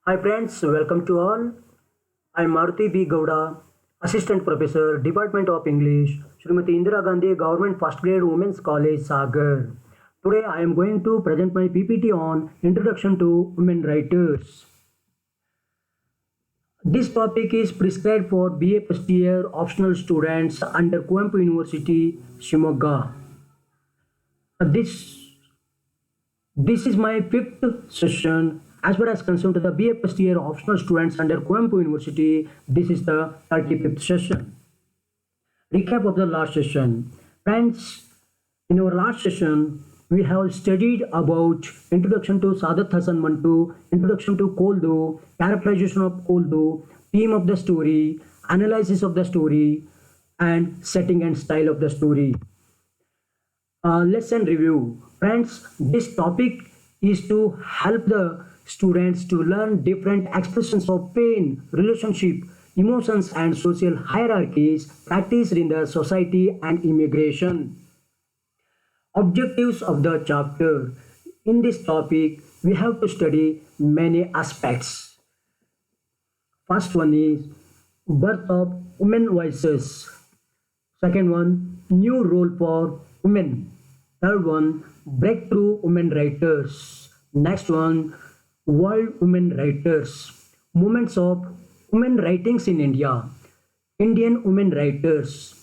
Hi friends, welcome to all. I'm Maruti B. Gowda, Assistant Professor, Department of English, Srimati Indira Gandhi Government First Grade Women's College, Sagar. Today I am going to present my PPT on Introduction to Women Writers. This topic is prescribed for BA first year optional students under Coimbatore University, Shimoga. This This is my fifth session as far as concerned to the BA first year optional students under Coimbatore University. This is the 35th session. Recap of the last session. Friends, in our last session, we have studied about introduction to Sadat Hassan Mantu, introduction to Koldo, characterization of Koldo, theme of the story, analysis of the story, and setting and style of the story. Lesson review. Friends, this topic is to help the students to learn different expressions of pain, relationship, emotions, and social hierarchies practiced in the society and immigration. Objectives of the chapter. In this topic, we have to study many aspects. First one is birth of women voices. Second one, new role for women. Third one, breakthrough women writers. Next one, world women writers. Movements of women writings in India. Indian women writers.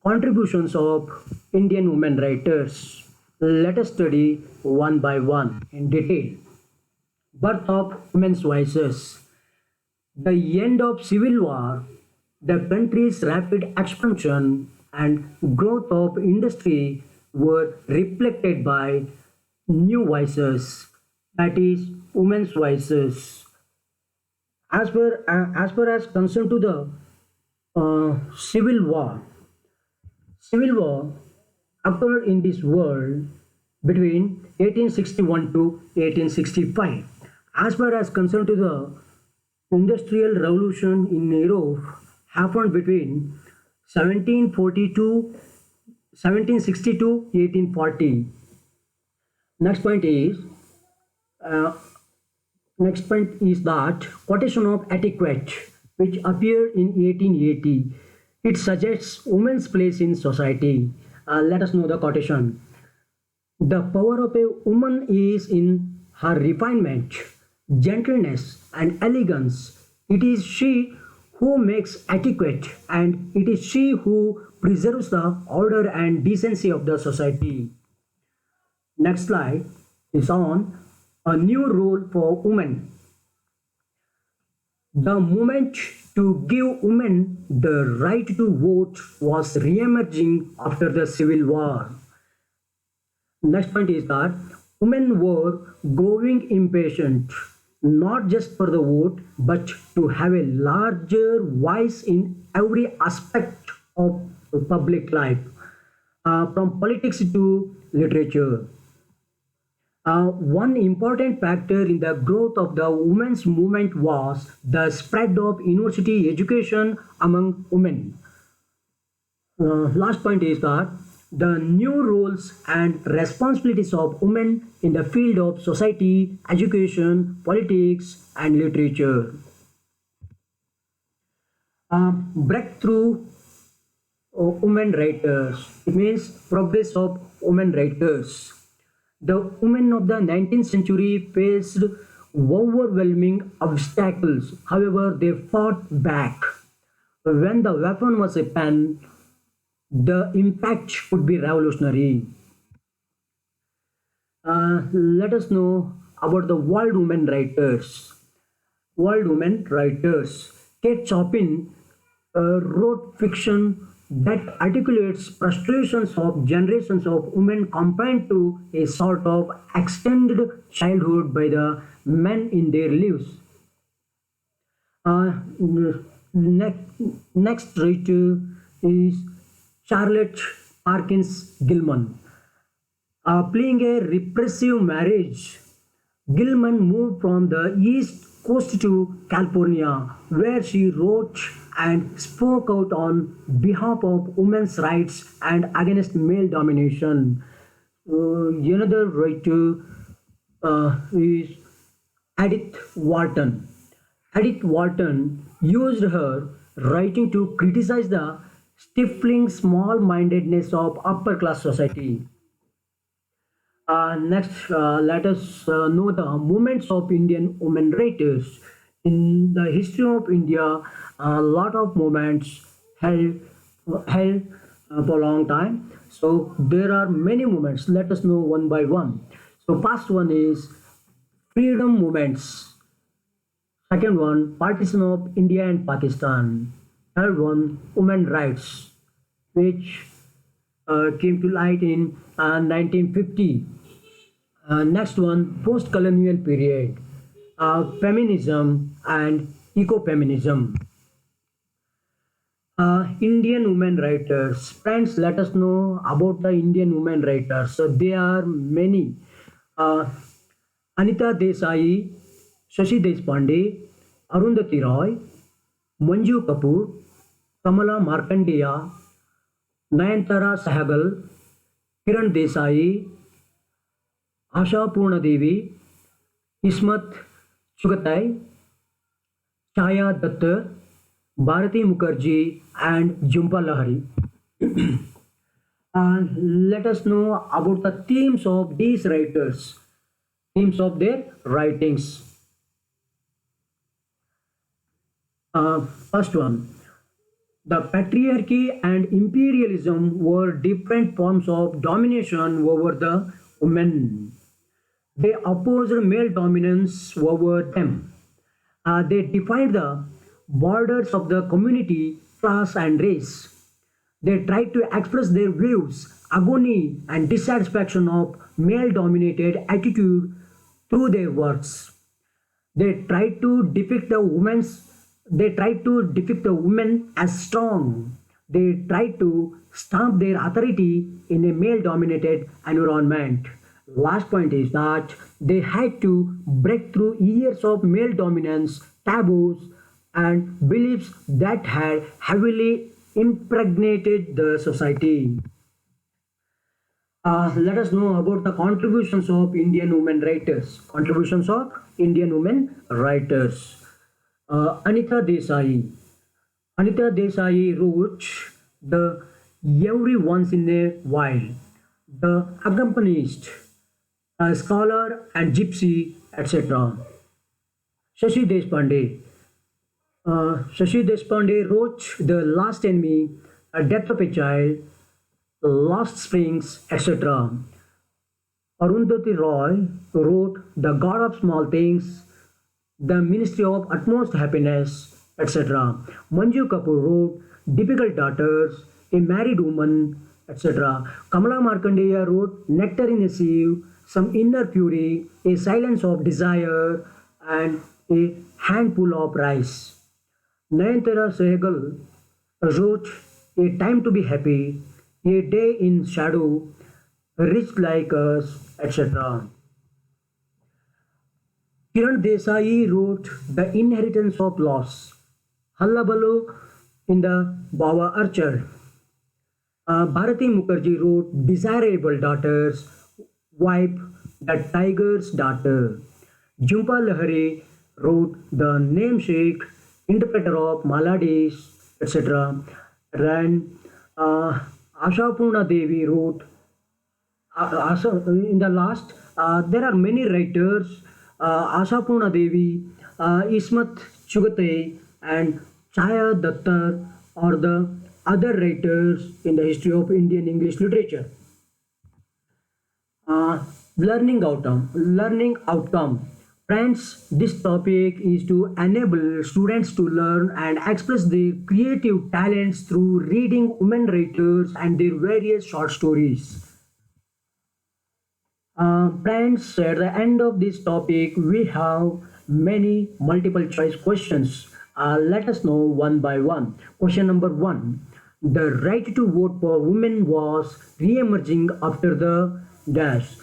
Contributions of Indian women writers. Let us study one by one in detail. Birth of women's voices. The end of civil war, the country's rapid expansion and growth of industry were reflected by new voices, that is, women's voices. As far as concerned to the civil war occurred in this world between 1861 to 1865. As far as concerned to the Industrial Revolution in Europe happened between 1742 1760 to 1840. Next point is uh, next point is that quotation of etiquette, which appeared in 1880. It suggests women's place in society. Let us know the quotation. The power of a woman is in her refinement, gentleness, and elegance. It is she who makes etiquette, and it is she who preserves the order and decency of the society. Next slide is on a new role for women. The movement to give women the right to vote was re-emerging after the Civil War. Next point is that women were growing impatient, not just for the vote, but to have a larger voice in every aspect of public life, from politics to literature. One important factor in the growth of the women's movement was the spread of university education among women. Last point is that the new roles and responsibilities of women in the field of society, education, politics, and literature. Breakthrough women writers. It means progress of women writers. The women of the 19th century faced overwhelming obstacles. However, they fought back. When the weapon was a pen, the impact could be revolutionary. Let us know about the world women writers. World women writers. Kate Chopin wrote fiction that articulates frustrations of generations of women confined to a sort of extended childhood by the men in their lives. Uh, next writer is Charlotte Perkins Gilman. Playing a repressive marriage, Gilman moved from the East Coast to California, where she wrote and spoke out on behalf of women's rights and against male domination. Another writer is Edith Wharton. Edith Wharton used her writing to criticize the stifling small mindedness of upper class society. Next, let us know the movements of Indian women writers. In the history of India, a lot of movements held for a long time. So there are many movements. Let us know one by one. So first one is freedom movements. Second one, partition of India and Pakistan. Third one, women rights, which came to light in 1950. Next one, post-colonial period, feminism and ecofeminism. Indian women writers. Friends, let us know about the Indian women writers. So there are many. Uh, Anita Desai, Shashi Deshpande, Arundhati Roy, Manju Kapoor, Kamala Markandeya, Nayantara Sahgal, Kiran Desai, Asha Purna Devi, Ismat Chugatai, Chaya Datta, Bharati Mukherjee, and Jhumpa Lahiri. Let us know about the themes of these writers, themes of their writings. First one, the patriarchy and imperialism were different forms of domination over the women. They opposed male dominance over them. They defined the borders of the community, class, and race. They tried to express their views, agony, and dissatisfaction of male dominated attitude through their works. They tried to depict the women's they tried to depict the women as strong. They tried to stamp their authority in a male dominated environment. Last point is that they had to break through years of male dominance, taboos, and beliefs that had heavily impregnated the society. Let us know about the contributions of Indian women writers. Contributions of Indian women writers. Anita Desai. Anita Desai wrote the Every Once in a While, The Accompanist, a Scholar and Gypsy, etc. Shashi Deshpande. Shashi Deshpande wrote The Last Enemy, A Death of a Child, Lost Springs, etc. Arundhati Roy wrote The God of Small Things, The Ministry of Utmost Happiness, etc. Manju Kapoor wrote Difficult Daughters, A Married Woman, etc. Kamala Markandeya wrote Nectar in a Sieve, Some Inner Fury, A Silence of Desire, and A Handful of Rice. Nayantara Sehgal wrote A Time to Be Happy, A Day in Shadow, Rich Like Us, etc. Kiran Desai wrote The Inheritance of Loss, Hallabaloo in the Bawa Archer. Bharati Mukherjee wrote Desirable Daughters, Wife, the Tiger's Daughter. Jhumpa Lahiri wrote The Namesake, Interpreter of Maladies, etc. And Asha Purna Devi wrote in the last, there are many writers, Asha Purna Devi, Ismat Chugate, and Chaya Datta are the other writers in the history of Indian English literature. Uh, learning outcome. Friends, this topic is to enable students to learn and express their creative talents through reading women writers and their various short stories. Friends, at the end of this topic, we have many multiple choice questions. Let us know one by one. Question number one. The right to vote for women was re-emerging after the dash.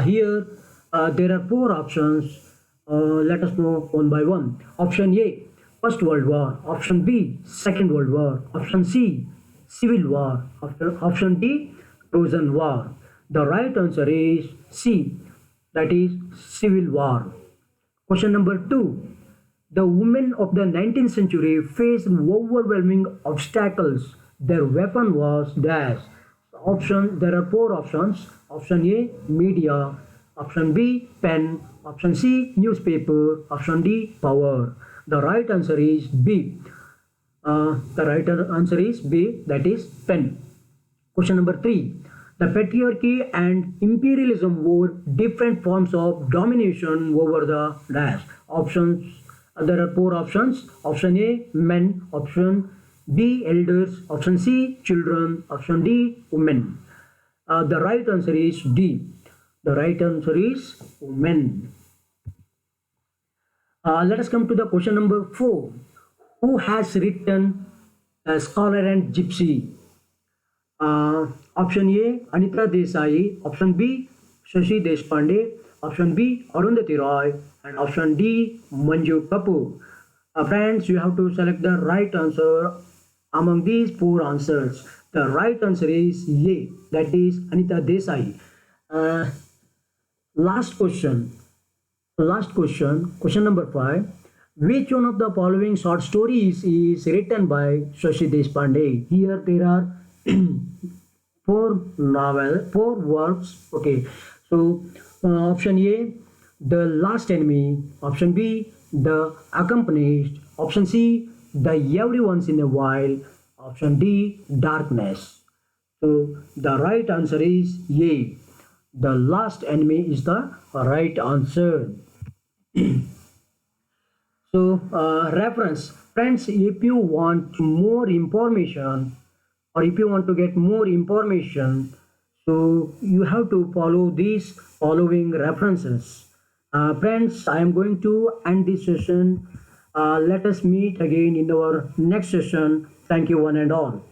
Here, there are four options. Let us know one by one. Option A, First World War. Option B, Second World War. Option C, Civil War. Option D, Trojan War. The right answer is C, that is Civil War. Question number two. The women of the 19th century faced overwhelming obstacles. Their weapon was dash. Option there are four options. Option A media, option B pen, option C newspaper, option D power. The right answer is B. The right answer is B, that is pen. Question number 3. The patriarchy and imperialism were different forms of domination over the dash. Options there are four options. Option A men, option B elders, option C children, option D women. The right answer is D. The right answer is women. Let us come to the question number 4. Who has written Scholar and Gypsy? Option A Anita Desai, option B Shashi Deshpande, option B Arundhati Roy, and option D Manju Kapoor. Friends, you have to select the right answer among these four answers. The right answer is A, that is Anita Desai. Uh, last question. Question number 5. Which one of the following short stories is written by Shashi Deshpande? Here there are four works. Okay, so option A, The Last Enemy. Option B, The Accomplished. Option C, The Every Once in a While. Option D, Darkness. So the right answer is A. The Last Enemy is the right answer. So reference, friends, if you want more information or if you want to get more information, so you have to follow these following references. Friends, I am going to end this session. Let us meet again in our next session. Thank you one and all.